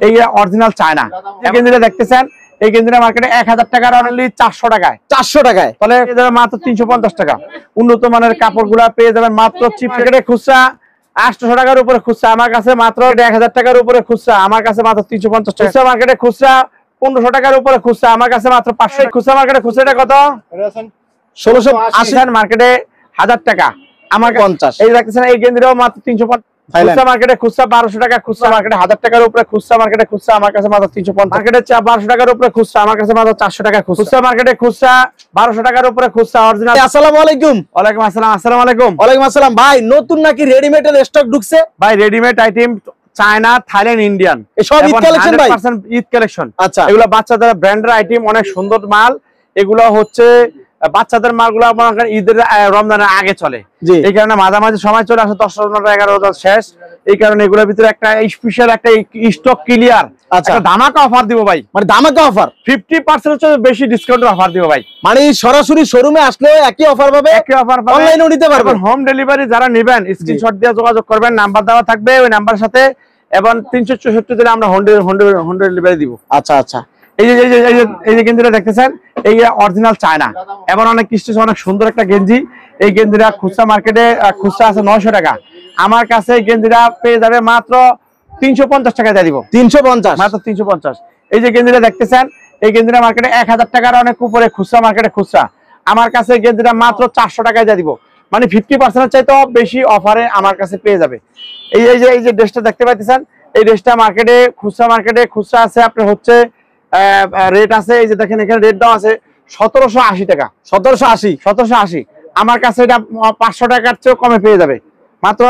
এই original China গেঞ্জিটা দেখতেছেন, এই গেঞ্জিটা মার্কেটে 1000 টাকার অনলি 400 টাকায়। 400 টাকায় তাহলে পেয়ে যাবেন মাত্র 350 টাকা। উন্নত মানের কাপড়গুলা পেয়ে যাবেন মাত্র চিপ মার্কেটে খুচরা 800 টাকার উপরে খুচরা, আমার কাছে মাত্র 1000 টাকার উপরে খুচরা, আমার কাছে মাত্র 350 টাকা। খুচরা মার্কেটে খুচরা 1500 টাকার উপরে খুচরা, আমার কাছে মাত্র 500। খুচরা মার্কেটে খুচরাটা কত? 1680। মার্কেটে 1000 টাকা, আমার 50। এই দেখতেছেন এই গেঞ্জিটাও মাত্র 350। খুচরা মার্কেটে খুচরা 1200 টাকা খুচরা, মার্কেটে 1000 টাকার উপরে খুচরা, মার্কেটে খুচরা আমার কাছে মাত্র 350। মার্কেটে 1200 টাকার উপরে খুচরা, আমার কাছে মাত্র 400 টাকা খুচরা, মার্কেটে খুচরা 1200 টাকার উপরে খুচরা অরিজিনাল। আসসালামু আলাইকুম। ওয়ালাইকুম আসসালাম। আসসালামু আলাইকুম। ওয়ালাইকুম আসসালাম। ভাই নতুন নাকি রেডিমেডের স্টক ঢুকছে? ভাই readymade item China, Thailand, Indian সব ঈদ কালেকশন ভাই। 100% ঈদ কালেকশন। আচ্ছা, এগুলো বাচ্চাদের ব্র্যান্ডের আইটেম, অনেক সুন্দর মাল। এগুলো হচ্ছে বাচ্চাদের মালগুলো আপনার ঈদের রমজানের আগে চলে, এই কারণে মাঝামাঝি সময় চলে আসে 10, 11 শেষ। এই কারণে এগুলোর ভিতরে একটা স্পেশাল একটা স্টক ক্লিয়ার, একটা ধামাকা অফার দিব ভাই। মানে ধামাকা অফার 50% বেশি ডিসকাউন্টের অফার দিব ভাই। মানে সরাসরি শোরুমে আসলে একই অফার পাবে, একই অফার পাবে, অনলাইনেও নিতে পারবেন। হোম ডেলিভারি যারা নেবেন স্ক্রিনশট দিয়ে যোগাযোগ করবেন, নাম্বার দেওয়া থাকবে ওই নাম্বারের সাথে, এবং 364 দিনে আমরা হোম ডেলিভারি দিব। আচ্ছা আচ্ছা, এই যে গেঞ্জিটা দেখতেছেন, এই অরিজিনাল চায়না, এবং অনেক স্টিচ, অনেক সুন্দর একটা গেঞ্জি। এই গেঞ্জিটা খুচরা মার্কেটে খুচরা আছে 900 টাকা, আমার কাছে এই গেঞ্জিটা পেয়ে যাবে মাত্র 350 টাকা দিয়ে দিব। 350, মাত্র 350। এই যে গেঞ্জিটা দেখতেছেন, এই গেঞ্জিটা মার্কেটে 1000 টাকার অনেক উপরে খুচরা মার্কেটে খুচরা, আমার কাছে এই গেঞ্জিটা মাত্র 400 টাকায় দিয়ে দিব। মানে 50% চাইতেও বেশি অফারে আমার কাছে পেয়ে যাবে। এই যে ড্রেসটা দেখতে পাচ্ছেন, এই ড্রেসটা মার্কেটে খুচরা আছে আপনার হচ্ছে রেট আছে, এই যে দেখেন এখানে রেট দেওয়া আছে 1780 টাকা। 1780, আমার কাছে এটা 500 টাকার চেয়েও কমে পেয়ে যাবে, মাত্র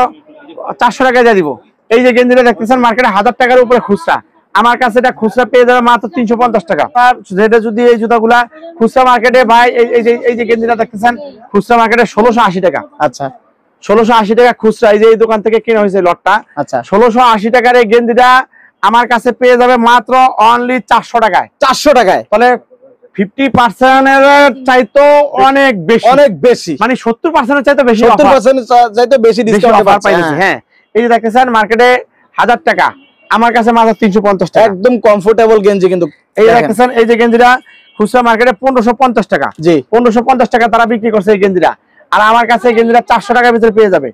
400 টাকায় দিয়ে দিব। এই যে গেঞ্জিটা দেখতেছেন মার্কেটে 1000 টাকার উপরে খুচরা, আমার কাছে এটা খুচরা পেয়ে যাবে মাত্র 350 টাকা। যেটা যদি এই জুতাগুলা খুচরা মার্কেটে ভাই, এই যে গেঞ্জিটা দেখতেছেন খুচরা মার্কেটে 1680 টাকা। আচ্ছা, 1680 টাকা খুচরা, এই যে এই দোকান থেকে কেনা হয়েছে লটটা। আচ্ছা, 1680 টাকার এই গেঞ্জিটা আমার কাছে পেয়ে যাবে মাত্র অনলি 400 টাকায়। 400 টাকায়, তাহলে 50% এর চাইতো অনেক বেশি, মানে 70% এর চাইতো বেশি, 70% চাইতো বেশি ডিসকাউন্ট পাইছি। হ্যাঁ, এই যে দেখতেছেন মার্কেটে 1000 টাকা, আমার কাছে মাত্র 350 টাকা, একদম কমফোর্টেবল গেঞ্জি। কিন্তু এই দেখতেছেন এই যে গেঞ্জিটা খুচরা মার্কেটে 1550 টাকা। জি, 1550 টাকা তারা বিক্রি করছে এই গেঞ্জিটা, আর আমার কাছে এই গেঞ্জিটা 400 টাকার ভিতরে পেয়ে যাবে।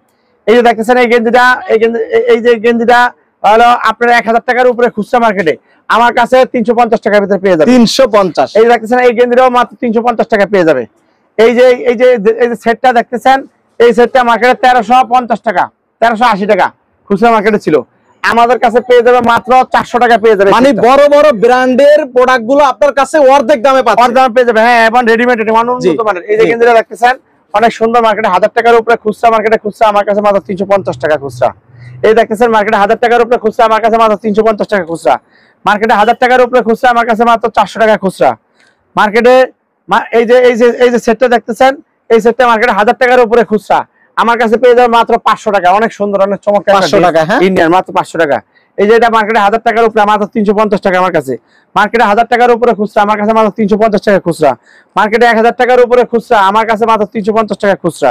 এই যে দেখতেছেন এই গেঞ্জিটা, এই যে গেঞ্জিটা হলো আপনার 1000 টাকার উপরে খুচরা মার্কেটে, আমার কাছে 350 টাকার ভিতরে পেয়ে যাবে। 350। এই দেখতেছেন এই গেঞ্জিটাও মাত্র 350 টাকা পেয়ে যাবে। এই যে সেটটা দেখতেছেন, এই সেটটা মার্কেটে 1350 টাকা, 1380 টাকা খুচরা মার্কেটে ছিল, আমাদের কাছে পেয়ে যাবে মাত্র 400 টাকা পেয়ে যাবে। মানে বড় বড় ব্র্যান্ডের প্রোডাক্ট গুলো আপনার কাছে অর্ধেক দামে পাচ্ছেন, অর্ধেক দামে পেয়ে যাবে। হ্যাঁ, এবং রেডিমেড উন্নত মানের। এই যে গেঞ্জিটা দেখতেছেন অনেক সুন্দর, মার্কেটে 1000 টাকার উপরে খুচরা মার্কেটে খুচরা, আমার কাছে মাত্র 350 টাকা খুচরা। এই দেখতেছেন মার্কেটে 1000 টাকার উপরে খুচরা, আমার কাছে মাত্র 350 টাকা খুচরা, মার্কেটে 1000 টাকার উপরে খুচরা, আমার কাছে মাত্র 400 টাকা খুচরা। মার্কেটে এই যে সেটটা দেখতেছেন, এই সেটটা মার্কেটে 1000 টাকার উপরে খুচরা, আমার কাছে পেয়ে যাবে মাত্র 500 টাকা। অনেক সুন্দর, অনেক চমৎকার, 500 টাকা। হ্যাঁ, ইন্ডিয়ান, মাত্র 500 টাকা। এই যে এটা মার্কেটে 1000 টাকার উপরে, মাত্র 350 টাকা আমার কাছে। মার্কেটে 1000 টাকার উপরে খুচরা, আমার কাছে মাত্র 350 টাকা খুচরা। মার্কেটে 1000 টাকার উপরে খুচরা, আমার কাছে মাত্র 350 টাকা খুচরা।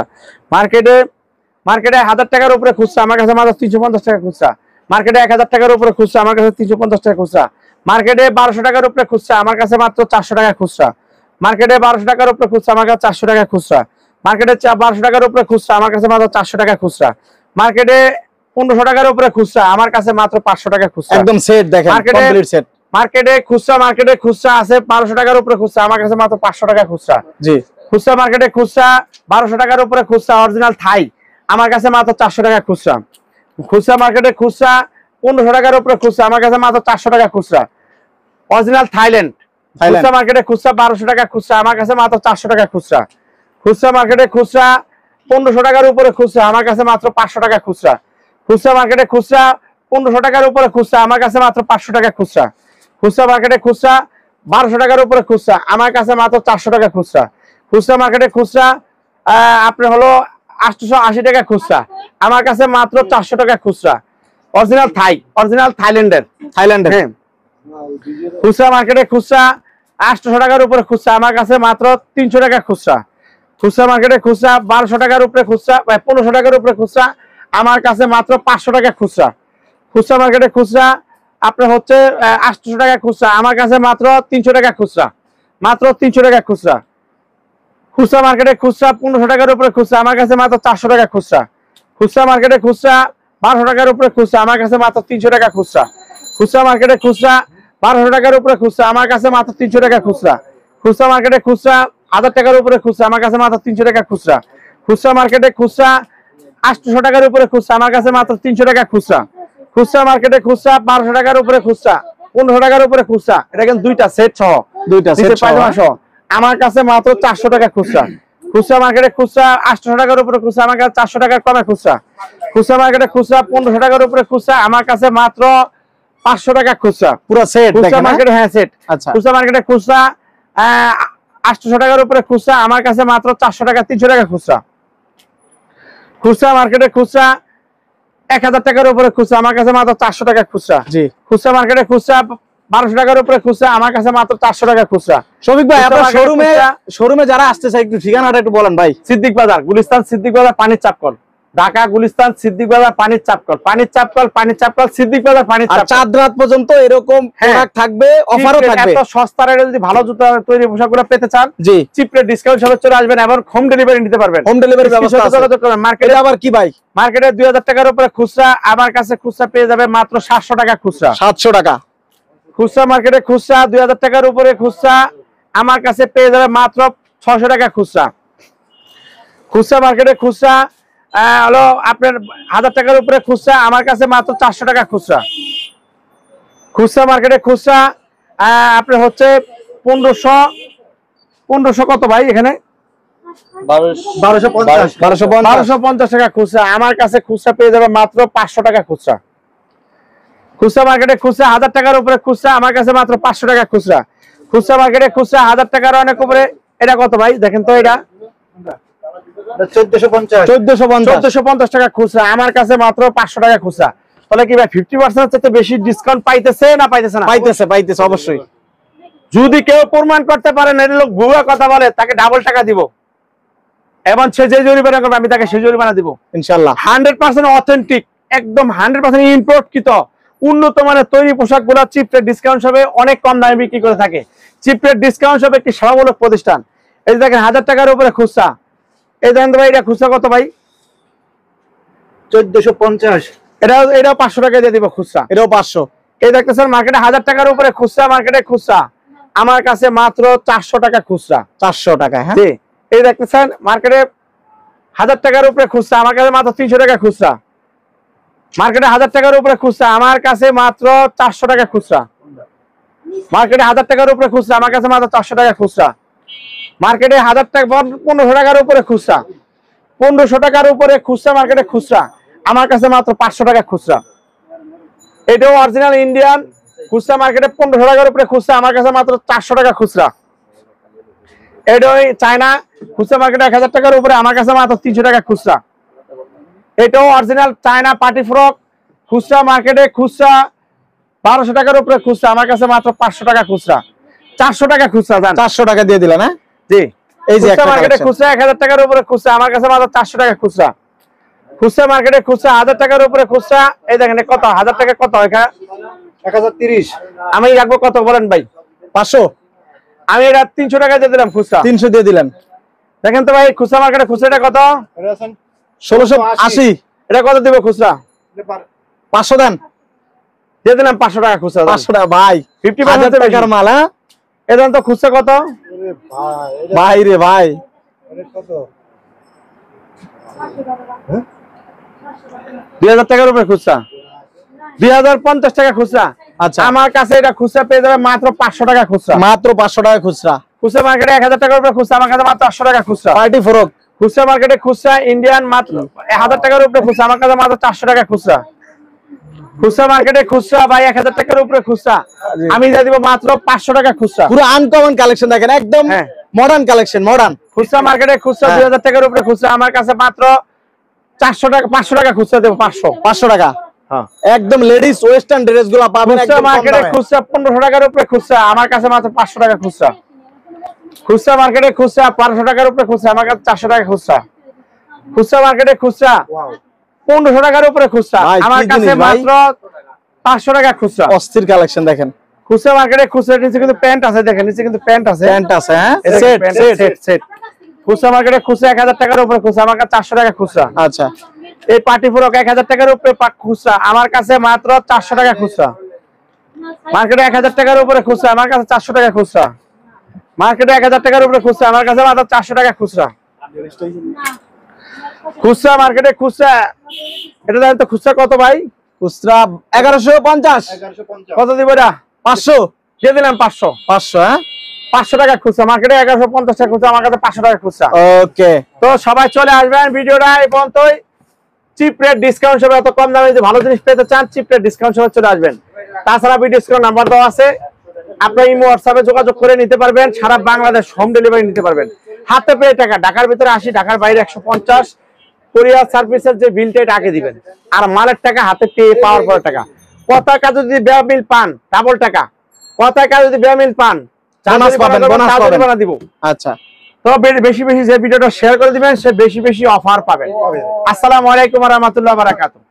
মার্কেটে 1000 টাকার উপরে খুচরা, আমার কাছে মাত্র 350 টাকা খুচরা। মার্কেটে 1000 টাকার উপরে খুচরা, আমার কাছে 350 টাকা খুচরা। মার্কেটে 1200 টাকার উপরে খুচরা, আমার কাছে মাত্র 400 টাকা খুচরা। মার্কেটে 1200 টাকার উপরে খুচরা, আমার কাছে 400 টাকা খুচরা। মার্কেটে 1200 টাকার উপরে খুচরা, আমার কাছে মাত্র 400 টাকা খুচরা। মার্কেটে 1500 টাকার উপরে খুচরা, আমার কাছে মাত্র 500 টাকা খুচরা। একদম সেট দেখেন, কমপ্লিট সেট। মার্কেটে খুচরা আছে 1200 টাকার উপরে খুচরা, আমার কাছে মাত্র 500 টাকা খুচরা। জি, খুচরা মার্কেটে খুচরা 1200 টাকার উপরে খুচরা অরিজিনাল থাই, আমার কাছে মাত্র 400 টাকা খুচরা। খুচরা মার্কেটে খুচরা 1500 টাকার উপরে খুচরা, আমার কাছে মাত্র 400 টাকা খুচরা অরিজিনাল থাইল্যান্ড। খুচরা মার্কেটে খুচরা 1200 টাকা খুচরা, আমার কাছে মাত্র 400 টাকা খুচরা। খুচরা মার্কেটে খুচরা 1500 টাকার উপরে খুচরা, আমার কাছে মাত্র 500 টাকা খুচরা। খুচরা মার্কেটে খুচরা 1500 টাকার উপরে খুচরা, আমার কাছে মাত্র 500 টাকা খুচরা। খুচরা মার্কেটে খুচরা 1200 টাকার উপরে খুচরা, আমার কাছে মাত্র 400 টাকা খুচরা। খুচরা মার্কেটে খুচরা আপনার হলো 880 টাকা খুচরা, আমার কাছে মাত্র 400 টাকা খুচরা অরিজিনাল থাইল্যান্ডের। হ্যাঁ, খুচরা মার্কেটে খুচরা 800 টাকার উপরে খুচরা, আমার কাছে মাত্র 300 টাকা খুচরা। খুচরা মার্কেটে খুচরা 1200 টাকার উপরে খুচরা, 1500 টাকার উপরে খুচরা, আমার কাছে মাত্র 500 টাকা খুচরা। খুচরা মার্কেটে খুচরা আপনার হচ্ছে 800 টাকা খুচরা, আমার কাছে মাত্র 300 টাকা খুচরা, মাত্র 300 টাকা খুচরা। খুচরা মার্কেটে খুচরা 1500 টাকার উপরে খুচরা, আমার কাছে মাত্র 400 টাকা খুচরা। খুচরা মার্কেটে খুচরা 1200 টাকার উপরে খুচরা, আমার কাছে মাত্র 300 টাকা খুচরা। খুচরা মার্কেটে খুচরা 1200 টাকার উপরে খুচরা, আমার কাছে মাত্র 300 টাকা খুচরা। খুচরা মার্কেটে খুচরা 1000 টাকার উপরে খুচরা, আমার কাছে মাত্র 300 টাকা খুচরা। খুচরা মার্কেটে খুচরা 800 টাকার উপরে খুচরা, আমার কাছে মাত্র 300 টাকা খুচরা। খুচরা মার্কেটে খুচরা 1200 টাকার উপরে খুচরা, 1500 টাকার উপরে খুচরা, এটা কিন্তু দুইটা সেট সহ, দুইটা সেট সহ, আমার কাছে মাত্র 400 টাকা খুচরা। খুচরা মার্কেটে খুচরা 800 টাকার উপরে খুচরা, আমার কাছে 400 টাকার কমে খুচরা। খুচরা মার্কেটে খুচরা 1500 টাকার উপরে খুচরা, আমার কাছে মাত্র 500 টাকা খুচরা। পুরো সেট খুচরা মার্কেটে, হ্যাঁ সেট। আচ্ছা, খুচরা মার্কেটে খুচরা 800 টাকার উপরে খুচরা, আমার কাছে মাত্র 400 টাকা, 300 টাকা খুচরা। খুচরা মার্কেটে খুচরা 1000 টাকার উপরে খুচরা, আমার কাছে মাত্র 400 টাকা খুচরা। জি। খুচরা মার্কেটে খুচরা 1200 টাকার উপরে খুচরা, আমার কাছে মাত্র 400 টাকা খুচরা। শফিক ভাই, আপনার শোরুমে যারা আসতে চায় একটু ঠিকানাটা একটু বলেন ভাই। সিদ্দিক বাজার, গুলিস্তান সিদ্দিক বাজার, পানির চাপকল, ঢাকা গুলিস্তান সিদ্দিক বাজার, পানির চাপকল, পানির চাপকল, পানির চাপকল, সিদ্দিক বাজার, পানির চাপকল। চাঁদ রাত পর্যন্ত এরকম প্রোডাক্ট থাকবে, অফারও থাকবে। এত সস্তা রেটে যদি ভালো জুতা তৈরি পোশাকগুলো পেতে চান, জি, চিপ রেট ডিসকাউন্ট সবে চলে আসবেন এবং হোম ডেলিভারি নিতে পারবেন। হোম ডেলিভারি ব্যবস্থা আছে। মার্কেটে আবার কি ভাই? মার্কেটে 2000 টাকার উপরে খুচরা, আমার কাছে খুচরা পেয়ে যাবে মাত্র 700 টাকা খুচরা। 700 টাকা খুচরা মার্কেটে খুচরা 2000 টাকার উপরে খুচরা, আমার কাছে পেয়ে যাবে মাত্র 600 টাকা খুচরা। খুচরা মার্কেটে খুচরা হলো আপনার 1000 টাকার উপরে খুচরা, আমার কাছে মাত্র 400 টাকা খুচরা। খুচরা মার্কেটে খুচরা আপনার হচ্ছে 1500 কত ভাই এখানে? 1250 টাকা খুচরা, আমার কাছে খুচরা পেয়ে যাবে মাত্র 500 টাকা খুচরা। খুচরা মার্কেটে খুচরা 1000 টাকার উপরে খুচরা, আমার কাছে মাত্র 500 টাকা খুচরা। খুচরা মার্কেটে খুচরা 1000 টাকার অনেক উপরে, এটা কত ভাই দেখেন তো, এটা 1450 টাকা খুচরা, আমার কাছে মাত্র 500 টাকা খুচরা। তাহলে কি ভাই 50% চেয়ে বেশি ডিসকাউন্ট পাইতেছে না পাইতেছে না? পাইতেছে অবশ্যই। যদি কেউ প্রমাণ করতে পারে না লোক ভুয়া কথা বলে, তাকে ডাবল টাকা দিব এবং সে যে জরিমানা করবে আমি তাকে সেই জরিমানা দিব ইনশাআল্লাহ। 100% অথেন্টিক, একদম 100% ইম্পোর্টকৃত উন্নত মানের তৈরি পোশাকগুলো চিপ রেট ডিসকাউন্ট হবে, অনেক কম দামে বিক্রি করে থাকে। চিপ রেট ডিসকাউন্ট হবে একটি সেবামূলক প্রতিষ্ঠান। এই দেখেন 1000 টাকার উপরে খুচরা, এই দেখেন তো ভাই এটা খুচরা কত ভাই? 1450। এটাও 500 টাকা দিয়ে দিব খুচরা, এটাও 500। এই দেখতেছেন মার্কেটে 1000 টাকার উপরে খুচরা, মার্কেটে খুচরা, আমার কাছে মাত্র 400 টাকা খুচরা। 400 টাকা, হ্যাঁ। জি, এই দেখতেছেন মার্কেটে 1000 টাকার উপরে খুচরা, আমার কাছে মাত্র 300 টাকা খুচরা। মার্কেটে 1000 টাকার উপরে খুচরা, আমার কাছে মাত্র 400 টাকা খুচরা। মার্কেটে 1000 টাকার উপরে খুচরা, আমার কাছে মাত্র 400 টাকা খুচরা। মার্কেটে 1000 টাকা 1500 টাকার উপরে খুচরা, 1500 টাকার উপরে খুচরা, মার্কেটে খুচরা, আমার কাছে মাত্র 500 টাকা খুচরা। এটাও অরিজিনাল ইন্ডিয়ান খুচরা, মার্কেটে 1500 টাকার উপরে খুচরা, আমার কাছে মাত্র 400 টাকা খুচরা। এটাও চায়না খুচরা, মার্কেটে 1000 টাকার উপরে, আমার কাছে মাত্র 300 টাকা খুচরা। এটাও অরিজিনাল চায়না পার্টি ফ্রক খুচরা, মার্কেটে খুচরা 1200 টাকার উপরে খুচরা, আমার কাছে মাত্র 500 টাকা খুচরা। 400 টাকা খুচরা, 400 টাকা দিয়ে দিলেন, হ্যাঁ। জি, এই যে একটা মার্কেটে খুচরা 1000 টাকার উপরে খুচরা, আমার কাছে মাত্র 400 টাকা খুচরা। খুচরা মার্কেটে খুচরা 1000 টাকার উপরে খুচরা, এই দেখেন কত 1000 টাকা কত এখানে? 1030। আমি রাখবো কত বলেন ভাই? 500। আমি এটা 300 টাকা দিয়ে দিলাম খুচরা। 300 দিয়ে দিলেন। দেখেন তো ভাই খুচরা মার্কেটে খুচরাটা কত? 1680। এটা কত দিব খুচরা? 500 দেন, দিয়ে দিলাম 500 টাকা খুচরা। 500 টাকা ভাই, 50% টাকার মাল, হ্যাঁ। এটা তো খুচরা কত ভাই রে ভাই? 2000 টাকার উপরে খুচরা, 2050 টাকা খুচরা। আচ্ছা, আমার কাছে এটা খুচরা পেয়ে যাবে মাত্র 500 টাকা খুচরা। মাত্র 500 টাকা খুচরা। খুচরা মার্কেটে 1000 টাকার উপরে খুচরা, আমার কাছে মাত্র 800 টাকা খুচরা। পার্টি ফ্রক খুচরা মার্কেটে খুচরা ইন্ডিয়ান মাত্র 1000 টাকার উপরে খুচরা, আমার কাছে মাত্র 400 টাকা খুচরা। খুচরা মার্কেটে খুচরা ভাই 1000 টাকার উপরে খুচরা, আমি দিয়ে দিব মাত্র 500 টাকা খুচরা। পুরো আনকমন কালেকশন দেখেন, একদম মডার্ন কালেকশন, মডার্ন। খুচরা মার্কেটে খুচরা 2000 টাকার উপরে খুচরা, আমার কাছে মাত্র 400 টাকা 500 টাকা খুচরা দেব। 500 টাকা, হ্যাঁ। একদম লেডিস ওয়েস্টার্ন ড্রেসগুলো পাবেন খুচরা মার্কেটে খুচরা 1500 টাকার উপরে খুচরা, আমার কাছে মাত্র 500 টাকা খুচরা। খুচরা মার্কেটে খুচরা 500 টাকার উপরে খুচরা, আমার কাছে 400 টাকা খুচরা। খুচরা মার্কেটে খুচরা 1500 টাকার উপরে খুচরা, আমার কাছে মাত্র 500 টাকা খুচরা। অস্থির কালেকশন দেখেন, খুচরা মার্কেটে খুচরা নিচে কিন্তু প্যান্ট আছে, দেখেন নিচে কিন্তু প্যান্ট আছে, হ্যাঁ সেট সেট সেট। খুচরা মার্কেটে খুচরা 1000 টাকার উপরে খুচরা, আমার কাছে 400 টাকা খুচরা। আচ্ছা, এই পার্টি ফ্রক 1000 টাকার উপরে খুচরা, আমার কাছে মাত্র 400 টাকা খুচরা। মার্কেটে 1000 টাকার উপরে খুচরা, আমার কাছে 400 টাকা খুচরা। মার্কেটে 1000 টাকার উপরে খুচরা, আমার কাছে মাত্র 400 টাকা খুচরা। খুচরা মার্কেটে খুচরা, এটা জানেন তো খুচরা কত ভাই? খুচরা 1150। কত দিব এটা? 500 দিয়ে দিলাম 500। 500 হ্যাঁ, 500 টাকা খুচরা, মার্কেটে 1150 টাকা খুচরা, আমার কাছে 500 টাকা খুচরা। ওকে। তো সবাই চলে আসবেন, ভিডিওটা এই পর্যন্তই। চিপ রেট ডিসকাউন্ট সবাই, এত কম দামে যদি ভালো জিনিস পেতে চান চিপ রেট ডিসকাউন্ট সবাই চলে আসবেন। তাছাড়া ভিডিও স্ক্রিনে নাম্বার দেওয়া আছে, আপনি ইমো হোয়াটসঅ্যাপে যোগাযোগ করে নিতে পারবেন, সারা বাংলাদেশ হোম ডেলিভারি নিতে পারবেন। হাতে পেয়ে টাকা, ঢাকার ভিতরে 80, ঢাকার বাইরে 150। কুরিয়ার সার্ভিসের যে বিলটা এটা আগে দিবেন, আর মালের টাকা হাতে পেয়ে পাওয়ার পরে টাকা। পতাকা যদি বেয়া বিল পান ডাবল টাকা, পতাকা যদি বেয়া বিল পান বোনাস পাবেন, বোনাস পাবেন। দিব। আচ্ছা, তো বেশি বেশি যে ভিডিওটা শেয়ার করে দিবেন সে বেশি বেশি অফার পাবেন। আসসালামু আলাইকুম ওয়া রাহমাতুল্লাহি ওয়া বারাকাতুহু।